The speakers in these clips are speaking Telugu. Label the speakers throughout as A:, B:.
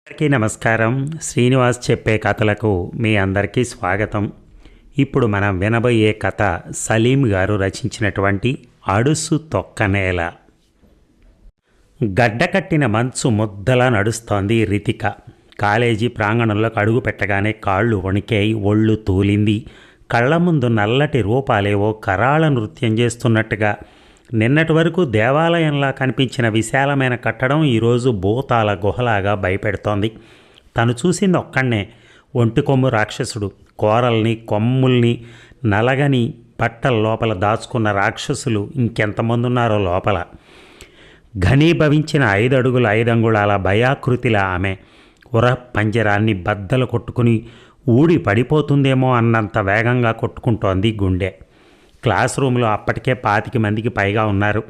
A: అందరికీ నమస్కారం. శ్రీనివాస్ చెప్పే కథలకు మీ అందరికీ స్వాగతం. ఇప్పుడు మనం వినబోయే కథ సలీం గారు రచించినటువంటి అడుసు తొక్కనేల. గడ్డకట్టిన మంచు ముద్దలా నడుస్తోంది రితిక. కాలేజీ ప్రాంగణంలోకి అడుగు పెట్టగానే కాళ్ళు వణికాయి, ఒళ్ళు తూలింది. కళ్ళ ముందు నల్లటి రూపాలేవో కరాళ నృత్యం చేస్తున్నట్టుగా. నిన్నటి వరకు దేవాలయంలా కనిపించిన విశాలమైన కట్టడం ఈరోజు భూతాల గుహలాగా భయపెడుతోంది. తను చూసింది ఒక్కడనే, ఒంటికొమ్ము రాక్షసుడు. కోరల్ని కొమ్ముల్ని నలగని బట్టల లోపల దాచుకున్న రాక్షసులు ఇంకెంతమంది ఉన్నారో లోపల. ఘనీభవించిన 5 అడుగుల 5 అంగుళాల భయాకృతిలా ఆమె పంజరాన్ని బద్దలు కొట్టుకుని ఊడి పడిపోతుందేమో అన్నంత వేగంగా కొట్టుకుంటోంది గుండె. క్లాస్ రూమ్లో అప్పటికే 25 మందికి పైగా ఉన్నారు.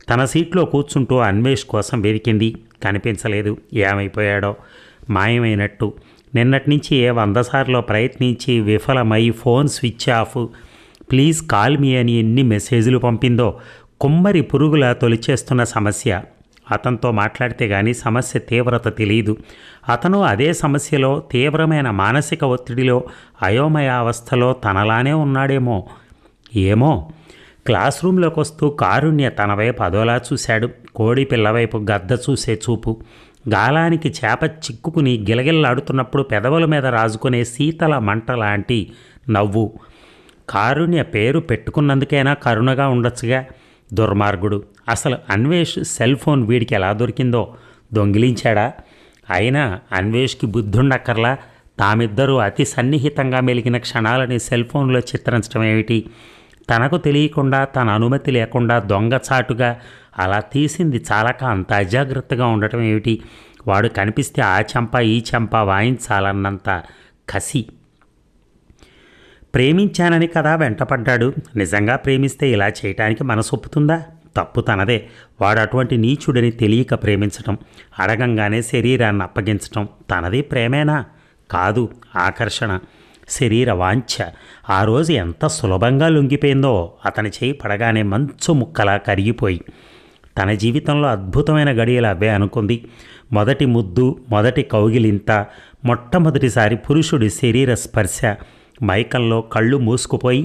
A: తన సీట్లో కూర్చుంటూ అన్వేష్ కోసం వెతికింది. కనిపించలేదు. ఏమైపోయాడో, మాయమైనట్టు. నిన్నటి నుంచి 100 సార్లు ప్రయత్నించి విఫలమై phone switch off, please call me అని ఎన్ని మెసేజ్లు పంపిందో. కుమ్మరి పురుగులా తొలిచేస్తున్న సమస్య. అతనితో మాట్లాడితే కానీ సమస్య తీవ్రత తెలియదు. అతను అదే సమస్యలో, తీవ్రమైన మానసిక ఒత్తిడిలో, అయోమయావస్థలో తనలానే ఉన్నాడేమో. ఏమో. క్లాస్ రూమ్లోకి వస్తూ కారుణ్య తన వైపు అదోలా చూశాడు. కోడి పిల్లవైపు గద్ద చూసే చూపు. గాలానికి చేప చిక్కుకుని గిలగిల్లాడుతున్నప్పుడు పెదవుల మీద రాజుకునే శీతల మంట లాంటి నవ్వు. కారుణ్య పేరు పెట్టుకున్నందుకైనా కరుణగా ఉండొచ్చుగా. దుర్మార్గుడు. అసలు అన్వేష్ సెల్ ఫోన్ వీడికి ఎలా దొరికిందో. దొంగిలించాడా? అయినా అన్వేష్కి బుద్ధుండక్కర్లా. తామిద్దరూ అతి సన్నిహితంగా మెలిగిన క్షణాలని సెల్ ఫోన్లో చిత్రించడం ఏమిటి? తనకు తెలియకుండా, తన అనుమతి లేకుండా దొంగచాటుగా అలా తీసింది చాలక అంత అజాగ్రత్తగా ఉండటం ఏమిటి? వాడు కనిపిస్తే ఆ చెంప ఈ చెంప వాయించాలన్నంత కసి. ప్రేమించానని కదా వెంటపడ్డాడు. నిజంగా ప్రేమిస్తే ఇలా చేయటానికి మనసొప్పుతుందా? తప్పు తనదే. వాడు అటువంటి నీచుడని తెలియక ప్రేమించటం, అడగంగానే శరీరాన్ని అప్పగించటం తనది ప్రేమేనా? కాదు, ఆకర్షణ, శరీర వాంఛ. ఆ రోజు ఎంత సులభంగా లొంగిపోయిందో. అతని చేయి పడగానే మంచు ముక్కలా కరిగిపోయి. తన జీవితంలో అద్భుతమైన గడియలు అవే అనుకుంది. మొదటి ముద్దు, మొదటి కౌగిలింత, మొట్టమొదటిసారి పురుషుడి శరీర స్పర్శ. మైకంలో కళ్ళు మూసుకుపోయి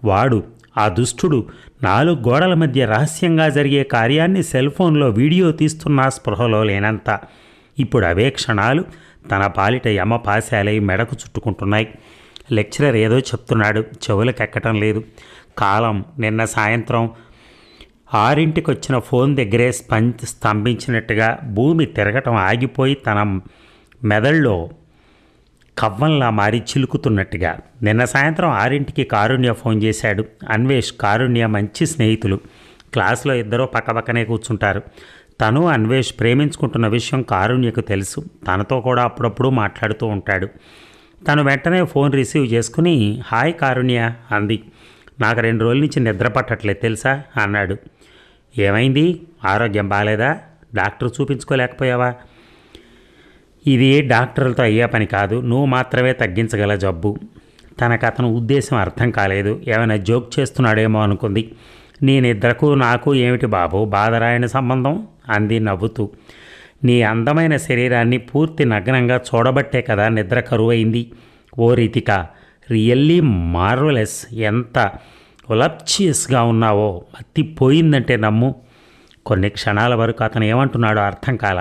A: వాడు, ఆ దుష్టుడు, 4 గోడల మధ్య రహస్యంగా జరిగే కార్యాన్ని సెల్ ఫోన్లో వీడియో తీస్తున్నా స్పృహలో లేనంత. ఇప్పుడు అవే క్షణాలు తన పాలిట యమపాశాలై మెడకు చుట్టుకుంటున్నాయి. లెక్చరర్ ఏదో చెప్తున్నాడు, చెవులకెక్కటం లేదు. కాలం నిన్న సాయంత్రం 6ంటికి వచ్చిన ఫోన్ దగ్గరే స్తంభించినట్టుగా భూమి తిరగటం ఆగిపోయి తన మెదళ్ళలో కవ్వంలా మారి చిలుకుతున్నట్టుగా. నిన్న సాయంత్రం 6ంటికి కారుణ్య ఫోన్ చేశాడు. అన్వేష్, కారుణ్య మంచి స్నేహితులు. క్లాసులో ఇద్దరూ పక్కపక్కనే కూర్చుంటారు. తను అన్వేష్ ప్రేమించుకుంటున్న విషయం కారుణ్యకు తెలుసు. తనతో కూడా అప్పుడప్పుడు మాట్లాడుతూ ఉంటాడు. తను వెంటనే ఫోన్ రిసీవ్ చేసుకుని, హాయ్ కారుణ్య అంది. నాకు 2 రోజుల నుంచి నిద్ర పట్టట్లేదు తెలుసా అన్నాడు. ఏమైంది? ఆరోగ్యం బాగాలేదా? డాక్టర్ చూపించుకోలేకపోయావా? ఇది డాక్టర్లతో అయ్యే పని కాదు. నువ్వు మాత్రమే తగ్గించగల జబ్బు. తనకు అతను ఉద్దేశం అర్థం కాలేదు. ఏమైనా జోక్ చేస్తున్నాడేమో అనుకుంది. నీ నిద్రకు నాకు ఏమిటి బాబు బాధరాయని సంబంధం అంది నవ్వుతూ. నీ అందమైన శరీరాన్ని పూర్తి నగ్నంగా చూడబట్టే కదా నిద్ర కరువైంది. ఓ రితిక, రియల్లీ మార్వలెస్. ఎంత ఒలప్చియస్గా ఉన్నావో. మత్తిపోయిందంటే నమ్ము. కొన్ని క్షణాల వరకు అతను ఏమంటున్నాడో అర్థం కాల.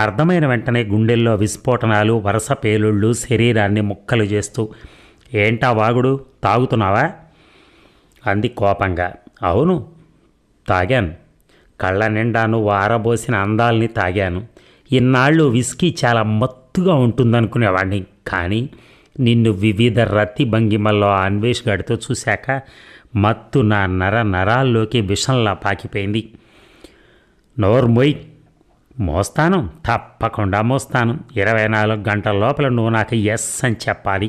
A: అర్థమైన వెంటనే గుండెల్లో విస్ఫోటనాలు, వరుస పేలుళ్ళు, శరీరాన్ని ముక్కలు చేస్తూ. ఏంటా వాగుడు? తాగుతున్నావా అంది కోపంగా. అవును, తాగాను. కళ్ళ నిండా నువ్వు ఆరబోసిన అందాల్ని తాగాను. ఇన్నాళ్ళు విస్కీ చాలా మత్తుగా ఉంటుందనుకునేవాడిని. కానీ నిన్ను వివిధ రతి భంగిమల్లో అన్వేష్ గడితో చూశాక మత్తు నా నరాల్లోకి విషంలా పాకిపోయింది. నోర్మొయ్. మోస్తాను, తప్పకుండా మోస్తాను. 24 గంటల లోపల నువ్వు నాకు ఎస్ అని చెప్పాలి.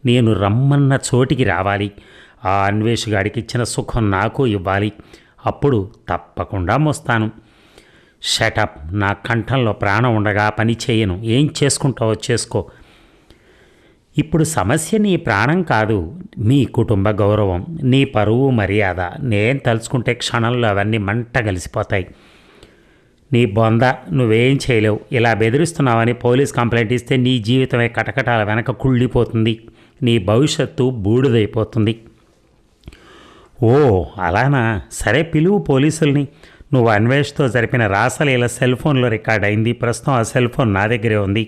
A: నేను రమ్మన్న చోటికి రావాలి. ఆ అన్వేష్ గాడికి ఇచ్చిన సుఖం నాకు ఇవ్వాలి. అప్పుడు తప్పకుండా మోస్తాను. షటప్. నా కంఠంలో ప్రాణం ఉండగా పని చేయను. ఏం చేసుకుంటావో చేసుకో. ఇప్పుడు సమస్య నీ ప్రాణం కాదు, మీ కుటుంబ గౌరవం, నీ పరువు మర్యాద. నేను తలుచుకుంటే క్షణంలో అవన్నీ మంట కలిసిపోతాయి. నీ బొంద, నువ్వేం చేయలేవు. ఇలా బెదిరిస్తున్నావని పోలీస్ కంప్లైంట్ ఇస్తే నీ జీవితమే కటకటాల వెనక కుళ్ళిపోతుంది. నీ భవిష్యత్తు బూడిదైపోతుంది. ఓ అలానా, సరే పిలువు పోలీసుల్ని. నువ్వు అన్వేష్తో జరిపిన రాసలీల సెల్ ఫోన్లో రికార్డ్ అయింది. ప్రస్తుతం ఆ సెల్ ఫోన్ నా దగ్గరే ఉంది.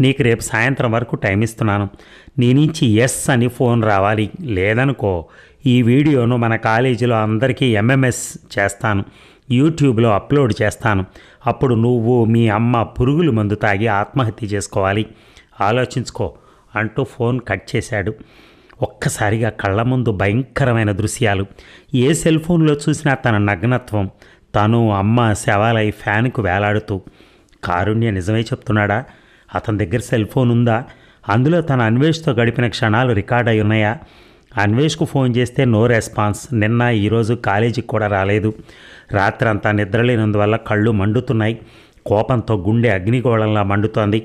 A: నీకు రేపు సాయంత్రం వరకు టైం ఇస్తున్నాను. నీ నుంచి ఎస్ అని ఫోన్ రావాలి. లేదనుకో ఈ వీడియోను మన కాలేజీలో అందరికీ ఎంఎంఎస్ చేస్తాను, యూట్యూబ్లో అప్లోడ్ చేస్తాను. అప్పుడు నువ్వు మీ అమ్మ పురుగుల మందు తాగి ఆత్మహత్య చేసుకోవాలి. ఆలోచించుకో అంటూ ఫోన్ కట్ చేశాడు. ఒక్కసారిగా కళ్ళ ముందు భయంకరమైన దృశ్యాలు. ఏ సెల్ ఫోన్లో చూసినా తన నగ్నత్వం, తను అమ్మ శవాలై ఫ్యాన్కు వేలాడుతూ. కారుణ్య నిజమే చెప్తున్నాడా? అతని దగ్గర సెల్ ఫోన్ ఉందా? అందులో తన అన్వేష్తో గడిపిన క్షణాలు రికార్డ్ అయి ఉన్నాయా? అన్వేష్కు ఫోన్ చేస్తే నో రెస్పాన్స్. నిన్న ఈరోజు కాలేజీకి కూడా రాలేదు. రాత్రంతా నిద్రలేనందువల్ల కళ్ళు మండుతున్నాయి. కోపంతో గుండె అగ్నిగోళంలా మండుతోంది.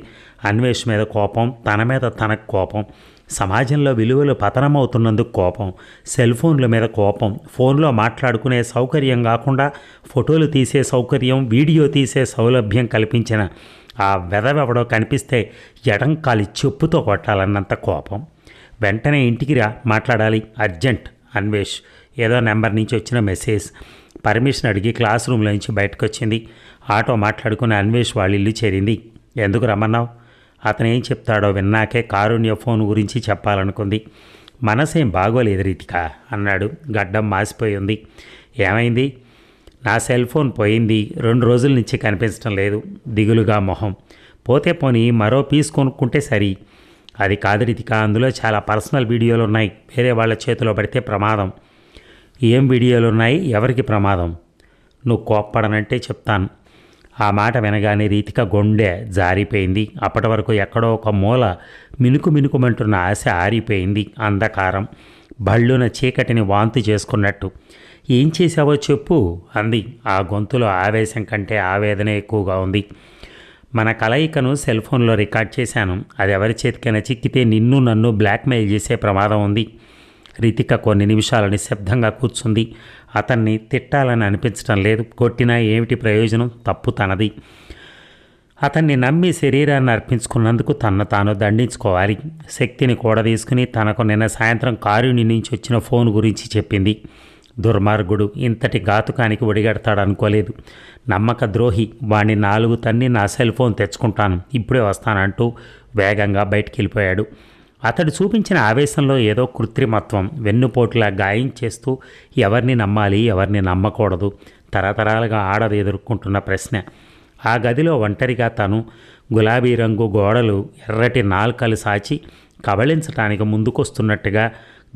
A: అన్వేష్ మీద కోపం, తన మీద తనకు కోపం, సమాజంలో విలువలు పతనమవుతున్నందుకు కోపం, సెల్ ఫోన్ల మీద కోపం, ఫోన్లో మాట్లాడుకునే సౌకర్యం కాకుండా ఫోటోలు తీసే సౌకర్యం, వీడియో తీసే సౌలభ్యం కల్పించిన ఆ వెదవెవడో కనిపిస్తే ఎడంకాలి చెప్పుతో కొట్టాలన్నంత కోపం. వెంటనే ఇంటికి రా, మాట్లాడాలి, అర్జెంట్. అన్వేష్ ఏదో నెంబర్ నుంచి వచ్చిన మెసేజ్. పర్మిషన్ అడిగి క్లాస్ రూమ్లో నుంచి బయటకు వచ్చింది. ఆటో మాట్లాడుకుని అన్వేష్ వాళ్ళ ఇల్లు చేరింది. ఎందుకు రమ్మన్నావు? అతను ఏం చెప్తాడో విన్నాకే కారుణ్య ఫోన్ గురించి చెప్పాలనుకుంది. మనసేం బాగోలేదు రీతిక అన్నాడు. గడ్డం మాసిపోయి ఉంది. ఏమైంది? నా సెల్ ఫోన్ పోయింది. 2 రోజుల నుంచి కనిపించడం లేదు. దిగులుగా మొహం. పోతే పోనీ మరో పీస్ కొనుక్కుంటే సరి. అది కాదు రీతిక, అందులో చాలా పర్సనల్ వీడియోలు ఉన్నాయి. వేరే వాళ్ళ చేతిలో పడితే ప్రమాదం. ఏం వీడియోలు ఉన్నాయి? ఎవరికి ప్రమాదం? నువ్వు కోప్పడనంటే చెప్తాను. ఆ మాట వినగానే రీతిక గుండె జారిపోయింది. అప్పటి వరకు ఎక్కడో ఒక మూల మినుకుమంటున్న ఆశ ఆరిపోయింది. అంధకారం బళ్ళున చీకటిని వాంతి చేసుకున్నట్టు. ఏం చేసావో చెప్పు అంది. ఆ గొంతులో ఆవేశం కంటే ఆవేదన ఎక్కువగా ఉంది. మన కలయికను సెల్ ఫోన్లో రికార్డ్ చేశాను. అది ఎవరి చేతికైనా చిక్కితే నిన్ను నన్ను బ్లాక్మెయిల్ చేసే ప్రమాదం ఉంది. రితిక కొన్ని నిమిషాలు నిశ్శబ్దంగా కూర్చుంది. అతన్ని తిట్టాలని అనిపించడం లేదు. కొట్టినా ఏమిటి ప్రయోజనం? తప్పు తనది. అతన్ని నమ్మి శరీరాన్ని అర్పించుకున్నందుకు తనను తాను దండించుకోవాలి. శక్తిని కూడదీసుకుని తనకు నిన్న సాయంత్రం కారుని నుంచి వచ్చిన ఫోన్ గురించి చెప్పింది. దుర్మార్గుడు ఇంతటి ఘాతుకానికి ఒడిగడతాడు అనుకోలేదు. నమ్మక ద్రోహి. వాణ్ణి 4 తన్ని నా సెల్ ఫోన్ తెచ్చుకుంటాను, ఇప్పుడే వస్తానంటూ వేగంగా బయటికి వెళ్ళిపోయాడు. అతడు చూపించిన ఆవేశంలో ఏదో కృత్రిమత్వం, వెన్నుపోటులా గాయం చేస్తూ ఎవరిని నమ్మాలి, ఎవరిని నమ్మకూడదు, తరతరాలుగా ఆడది ఎదుర్కొంటున్న ప్రశ్న. ఆ గదిలో ఒంటరిగా తను, గులాబీ రంగు గోడలు ఎర్రటి నాల్కలు సాచి కబళించటానికి ముందుకొస్తున్నట్టుగా,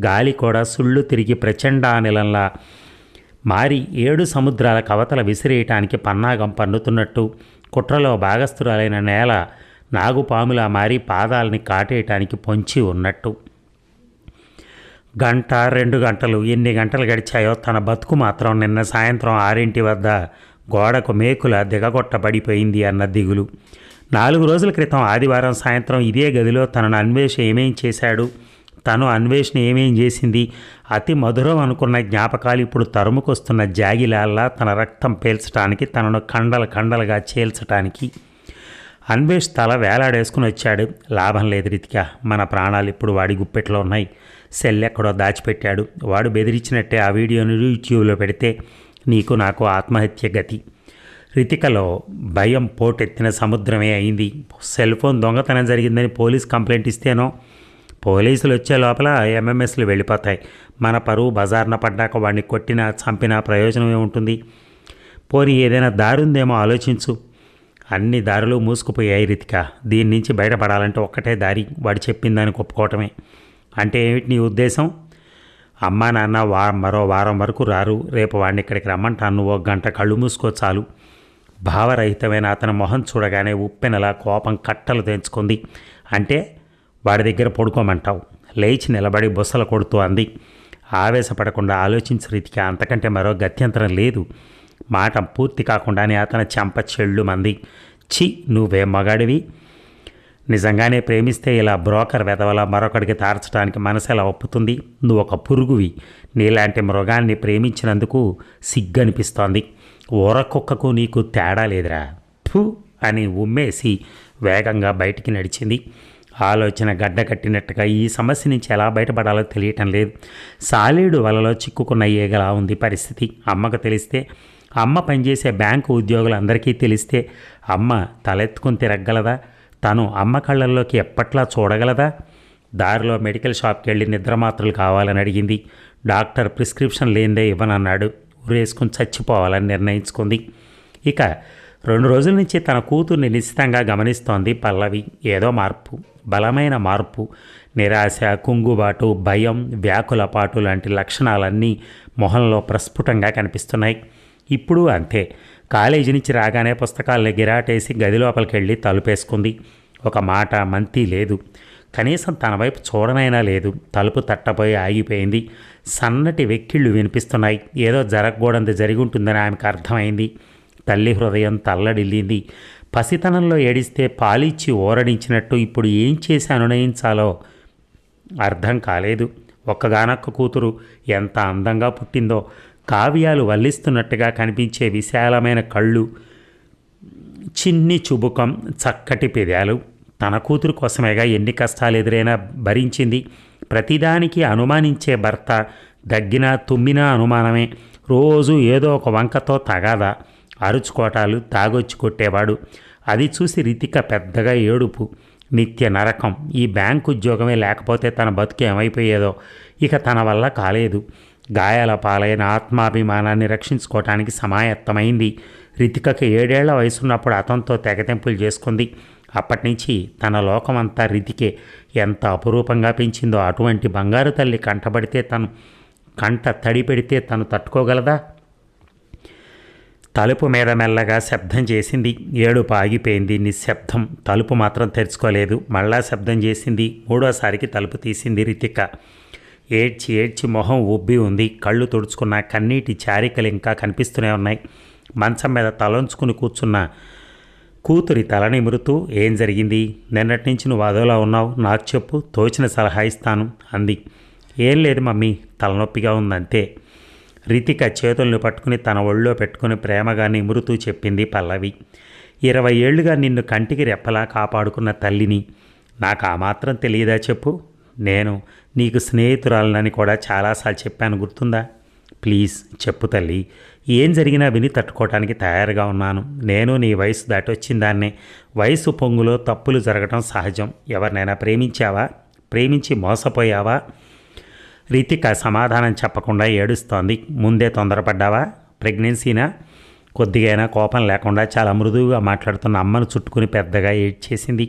A: గాలి కూడా సుళ్ళు తిరిగి ప్రచండానిలంలా మారి 7 సముద్రాల కవతల విసిరేయటానికి పన్నాగం పన్నుతున్నట్టు, కుట్రలో భాగస్థురాలైన నేల నాగుపాములా మారి పాదాలని కాటేయటానికి పొంచి ఉన్నట్టు. 1-2 గంటలు ఎన్ని గంటలు గడిచాయో తన బతుకు మాత్రం నిన్న సాయంత్రం 6 వద్ద గోడకు మేకుల దిగగొట్టబడిపోయింది అన్న దిగులు. 4 రోజుల క్రితం ఆదివారం సాయంత్రం ఇదే గదిలో తనను అన్వేష్ ఏమేం చేశాడు, తను అన్వేషణ ఏమేం చేసింది, అతి మధురం అనుకున్న జ్ఞాపకాలు ఇప్పుడు తరుముకొస్తున్న జాగిలాల్లా తన రక్తం పేల్చడానికి, తనను కండలుగా చేల్చటానికి. అన్వేష్ తల వేలాడేసుకుని వచ్చాడు. లాభం లేదు రీతిక, మన ప్రాణాలు ఇప్పుడు వాడి గుప్పెట్లో ఉన్నాయి. సెల్ ఎక్కడో దాచిపెట్టాడు. వాడు బెదిరించినట్టే ఆ వీడియోని యూట్యూబ్లో పెడితే నీకు నాకు ఆత్మహత్య గతి. రితికలో భయం పోటెత్తిన సముద్రమే అయింది. సెల్ ఫోన్ దొంగతనం జరిగిందని పోలీస్ కంప్లైంట్ ఇస్తేనో, పోలీసులు వచ్చే లోపల ఎంఎంఎస్లు వెళ్ళిపోతాయి. మన పరువు బజార్న పడ్డాక వాడిని కొట్టినా చంపినా ప్రయోజనమే ఉంటుంది. పోనీ ఏదైనా దారి ఉందేమో ఆలోచించు. అన్ని దారులు మూసుకుపోయాయి రితిక. దీని నుంచి బయటపడాలంటే ఒక్కటే దారి, వాడు చెప్పిందని ఒప్పుకోవటమే. అంటే ఏమిటి నీ ఉద్దేశం? అమ్మా నాన్న మరో వారం వరకు రారు. రేపు వాడిని ఇక్కడికి రమ్మంటాను. నువ్వు 1 గంట కళ్ళు మూసుకో చాలు. భావరహితమైన అతని మొహం చూడగానే ఉప్పెనలా కోపం కట్టలు తెంచుకుంది. అంటే వాడి దగ్గర పడుకోమంటావు? లేచి నిలబడి బుసలు కొడుతూ అంది. ఆవేశపడకుండా ఆలోచించు రీతిక, అంతకంటే మరో గత్యంతరం లేదు. మాట పూర్తి కాకుండానే అతని చెంప చెళ్ళు మంది. చి, నువ్వే మగాడివి. నిజంగానే ప్రేమిస్తే ఇలా బ్రోకర్ వెధవలా మరొకడికి తార్చడానికి మనసు ఎలా ఒప్పుతుంది? నువ్వు ఒక పురుగువి. నీలాంటి మృగాన్ని ప్రేమించినందుకు సిగ్గనిపిస్తోంది. ఊర కుక్కకు నీకు తేడా లేదురా ఫు అని ఉమ్మేసి వేగంగా బయటికి నడిచింది. ఆలోచన గడ్డ కట్టినట్టుగా ఈ సమస్య నుంచి ఎలా బయటపడాలో తెలియటం లేదు. సాలీడు వలలో చిక్కుకున్న ఏగలా ఉంది పరిస్థితి. అమ్మకు తెలిస్తే, అమ్మ పనిచేసే బ్యాంకు ఉద్యోగులందరికీ తెలిస్తే అమ్మ తలెత్తుకుని తిరగలదా? తను అమ్మ కళ్ళల్లోకి ఎప్పట్లా చూడగలదా? దారిలో మెడికల్ షాప్కి వెళ్ళి నిద్రమాత్రలు కావాలని అడిగింది. డాక్టర్ ప్రిస్క్రిప్షన్ లేనిదే ఇవ్వనన్నాడు. ఊరేసుకుని చచ్చిపోవాలని నిర్ణయించుకుంది. ఇక 2 రోజుల నుంచి తన కూతుర్ని నిశ్చితంగా గమనిస్తోంది పల్లవి. ఏదో మార్పు, బలమైన మార్పు. నిరాశ, కుంగుబాటు, భయం, వ్యాకులపాటు లాంటి లక్షణాలన్నీ మొహంలో ప్రస్ఫుటంగా కనిపిస్తున్నాయి. ఇప్పుడు అంతే. కాలేజీ నుంచి రాగానే పుస్తకాలని గిరాటేసి గది లోపలికి వెళ్ళి తలుపేసుకుంది. ఒక మాట మంతి లేదు. కనీసం తన వైపు చూడనైనా లేదు. తలుపు తట్టపోయి ఆగిపోయింది. సన్నటి వెక్కిళ్ళు వినిపిస్తున్నాయి. ఏదో జరగకూడదు జరిగి ఉంటుందని ఆమెకు అర్థమైంది. తల్లి హృదయం తల్లడిల్లింది. పసితనంలో ఏడిస్తే పాలిచ్చి ఓరడించినట్టు ఇప్పుడు ఏం చేసి అనునయించాలో అర్థం కాలేదు. ఒక్కగానొక్క కూతురు ఎంత అందంగా పుట్టిందో. కావ్యాలు వల్లిస్తున్నట్టుగా కనిపించే విశాలమైన కళ్ళు, చిన్ని చుబుకం, చక్కటి పెదాలు. తన కూతురు కోసమేగా ఎన్ని కష్టాలు ఎదురైనా భరించింది. ప్రతిదానికి అనుమానించే భర్త దగ్గినా తుమ్మినా అనుమానమే. రోజు ఏదో ఒక వంకతో తగాదా, అరుచుకోటాలు, తాగొచ్చి కొట్టేవాడు. అది చూసి రితిక పెద్దగా ఏడుపు. నిత్య నరకం. ఈ బ్యాంకు ఉద్యోగమే లేకపోతే తన బతుకు ఏమైపోయేదో. ఇక తన వల్ల కాలేదు. గాయాల పాలైన ఆత్మాభిమానాన్ని రక్షించుకోవటానికి సమాయత్తమైంది. రితికకి 7 ఏళ్ల వయసున్నప్పుడు అతనితో తెగతెంపులు చేసుకుంది. అప్పటినుంచి తన లోకమంతా రితికే. ఎంత అపురూపంగా పెంచిందో. అటువంటి బంగారు తల్లి కంట తడి పెడితే తను తట్టుకోగలదా? తలుపు మీద మెల్లగా శబ్దం చేసింది. ఏడుపు ఆగిపోయింది. నిశ్శబ్దం. తలుపు మాత్రం తెరుచుకోలేదు. మళ్ళా శబ్దం చేసింది. 3వసారికి తలుపు తీసింది రితిక. ఏడ్చి ఏడ్చి మొహం ఉబ్బి ఉంది. కళ్ళు తుడుచుకున్న కన్నీటి చారికలు ఇంకా కనిపిస్తూనే ఉన్నాయి. మంచం మీద తలంచుకుని కూర్చున్న కూతురి తల నిమురుతూ, ఏం జరిగింది? నిన్నటి నుంచి నువ్వు అదోలా ఉన్నావు. నాకు చెప్పు, తోచిన సలహా ఇస్తాను అంది. ఏం లేదు మమ్మీ, తలనొప్పిగా ఉందంతే. రితిక చేతులను పట్టుకుని తన ఒళ్ళో పెట్టుకుని ప్రేమగా నిమురుతూ చెప్పింది పల్లవి. 20 ఏళ్లుగా నిన్ను కంటికి రెప్పలా కాపాడుకున్న తల్లిని నాకు ఆ మాత్రం తెలియదా చెప్పు? నేను నీకు స్నేహితురాలనని కూడా చాలాసార్లు చెప్పాను, గుర్తుందా? ప్లీజ్ చెప్పు తల్లి. ఏం జరిగినా విని తట్టుకోవటానికి తయారుగా ఉన్నాను. నేను నీ వయసు దాటొచ్చిందాన్నే. వయసు పొంగులో తప్పులు జరగటం సహజం. ఎవరినైనా ప్రేమించావా? ప్రేమించి మోసపోయావా? రితిక సమాధానం చెప్పకుండా ఏడుస్తోంది. ముందే తొందరపడ్డావా? ప్రెగ్నెన్సీనా? కొద్దిగైనా కోపం లేకుండా చాలా మృదువుగా మాట్లాడుతున్న అమ్మను చుట్టుకుని పెద్దగా ఏడ్చేసింది.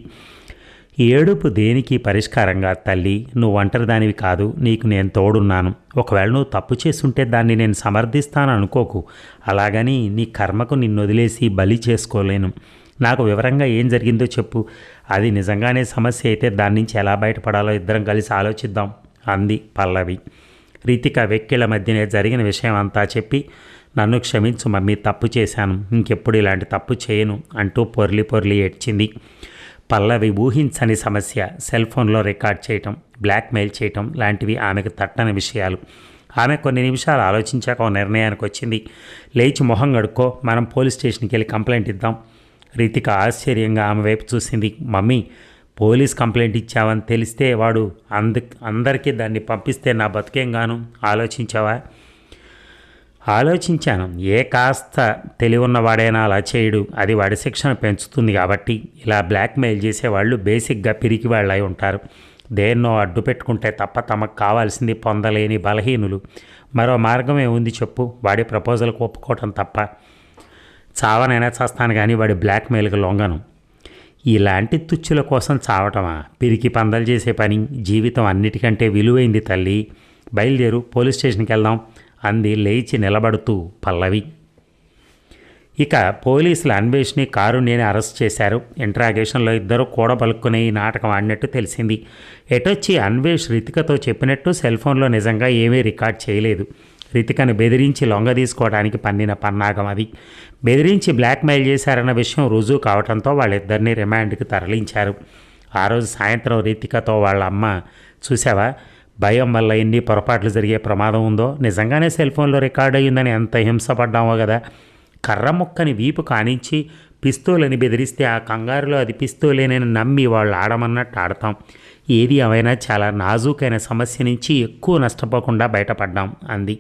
A: ఏడుపు దేనికి పరిష్కారంగా తల్లి. నువ్వు ఒంటరి దానివి కాదు. నీకు నేను తోడున్నాను. ఒకవేళ నువ్వు తప్పు చేసుంటే దాన్ని నేను సమర్థిస్తాను అనుకోకు. అలాగని నీ కర్మకు నిన్ను వదిలేసి బలి చేసుకోలేను. నాకు వివరంగా ఏం జరిగిందో చెప్పు. అది నిజంగానే సమస్య అయితే దాని నుంచి ఎలా బయటపడాలో ఇద్దరం కలిసి ఆలోచిద్దాం అంది పల్లవి. రితిక వెక్కిళ్ళ మధ్యనే జరిగిన విషయం అంతా చెప్పి, నన్ను క్షమించు మమ్మీ, తప్పు చేశాను. ఇంకెప్పుడు ఇలాంటి తప్పు చేయను అంటూ పొర్లి ఏడ్చింది. పల్లవి ఊహించని సమస్య. సెల్ ఫోన్లో రికార్డ్ చేయటం, బ్లాక్మెయిల్ చేయటం లాంటివి ఆమెకు తట్టని విషయాలు. ఆమె కొన్ని నిమిషాలు ఆలోచించాక ఒక నిర్ణయానికి వచ్చింది. లేచి మొహం కడుక్కో, మనం పోలీస్ స్టేషన్కి వెళ్ళి కంప్లైంట్ ఇద్దాం. రితిక ఆశ్చర్యంగా ఆమె వైపు చూసింది. మమ్మీ, పోలీస్ కంప్లైంట్ ఇచ్చావని తెలిస్తే వాడు అందరికీ దాన్ని పంపిస్తే నా బతుకేం గాను? ఆలోచించావా? ఆలోచించాను. ఏ కాస్త తెలివున్నవాడైనా అలా చేయడు. అది వాడి శిక్షను పెంచుతుంది. కాబట్టి ఇలా బ్లాక్మెయిల్ చేసేవాళ్ళు బేసిక్గా పిరికి వాళ్ళు అయి ఉంటారు. దేన్నో అడ్డు పెట్టుకుంటే తప్ప తమకు కావాల్సింది పొందలేని బలహీనులు. మరో మార్గమే ఉంది చెప్పు. వాడి ప్రపోజల్కి ఒప్పుకోవటం తప్ప. చావనైనా చేస్తాను కానీ వాడి బ్లాక్మెయిల్కి లొంగను. ఇలాంటి తుచ్చుల కోసం చావటమా? పిరికి పందలు చేసే పని. జీవితం అన్నిటికంటే విలువైంది తల్లి. బయలుదేరు, పోలీస్ స్టేషన్కి వెళ్దాం అంది లేచి నిలబడుతూ పల్లవి. ఇక పోలీసులు అన్వేష్ని, కారుణ్యని అరెస్ట్ చేశారు. ఇంట్రాగేషన్లో ఇద్దరు కూడబలుక్కునే ఈ నాటకం ఆడినట్టు తెలిసింది. ఎటొచ్చి అన్వేష్ రితికతో చెప్పినట్టు సెల్ ఫోన్లో నిజంగా ఏమీ రికార్డ్ చేయలేదు. రితికను బెదిరించి లొంగ తీసుకోవడానికి పన్నిన పన్నాగం అది. బెదిరించి బ్లాక్మెయిల్ చేశారన్న విషయం రుజువు కావడంతో వాళ్ళిద్దరినీ రిమాండ్కి తరలించారు. ఆ రోజు సాయంత్రం రితికతో వాళ్ళ అమ్మ, చూసావా భయం వల్ల ఎన్ని పొరపాట్లు జరిగే ప్రమాదం ఉందో. నిజంగానే సెల్ ఫోన్లో రికార్డ్ అయ్యిందని ఎంత హింసపడ్డామో కదా. కర్ర ముక్కని వీపు కానించి పిస్తోలని బెదిరిస్తే ఆ కంగారులో అది పిస్తోలేనని నమ్మి వాళ్ళు ఆడమన్నట్టు ఆడతాం. ఏది ఏమైనా చాలా నాజూకైన సమస్య నుంచి ఎక్కువ నష్టపోకుండా బయటపడ్డాం అంది.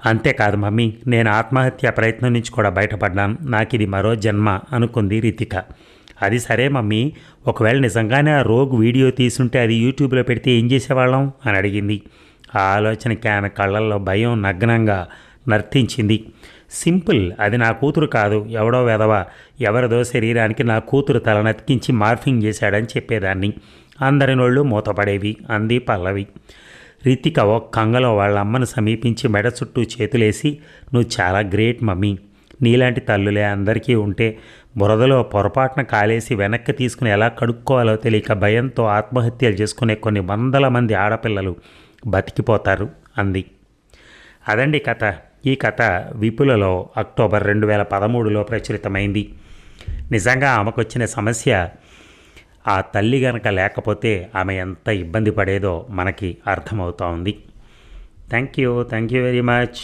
A: అంతేకాదు మమ్మీ, నేను ఆత్మహత్య ప్రయత్నం నుంచి కూడా బయటపడ్డాను. నాకు ఇది మరో జన్మ అనుకుంది రితిక. అది సరే మమ్మీ, ఒకవేళ నిజంగానే ఆ రోగ్ వీడియో తీసుంటే అది యూట్యూబ్లో పెడితే ఏం చేసేవాళ్ళం అని అడిగింది. ఆ ఆలోచనకి ఆమె కళ్ళల్లో భయం నగ్నంగా నర్తించింది. సింపుల్, అది నా కూతురు కాదు, ఎవడో వెధవ ఎవరిదో శరీరానికి నా కూతురు తలనతికించి మార్ఫింగ్ చేశాడని చెప్పేదాన్ని. అందరి నోళ్ళు మూతపడేవి అంది పల్లవి. రితిక ఒక్క అంగలో వాళ్ళ అమ్మను సమీపించి మెడ చుట్టూ చేతులేసి, నువ్వు చాలా గ్రేట్ మమ్మీ, నీలాంటి తల్లులే అందరికీ ఉంటే బురదలో పొరపాటున కాలేసి వెనక్కి తీసుకుని ఎలా కడుక్కోవాలో తెలియక భయంతో ఆత్మహత్యలు చేసుకునే కొన్ని వందల మంది ఆడపిల్లలు బతికిపోతారు అంది. అదండి కథ. ఈ కథ విపులలో అక్టోబర్ 2013లో ప్రచురితమైంది. నిజంగా ఆమెకు వచ్చిన సమస్య ఆ తల్లి గనక లేకపోతే ఆమె ఎంత ఇబ్బంది పడేదో మనకి అర్థమవుతోంది. Thank you very much.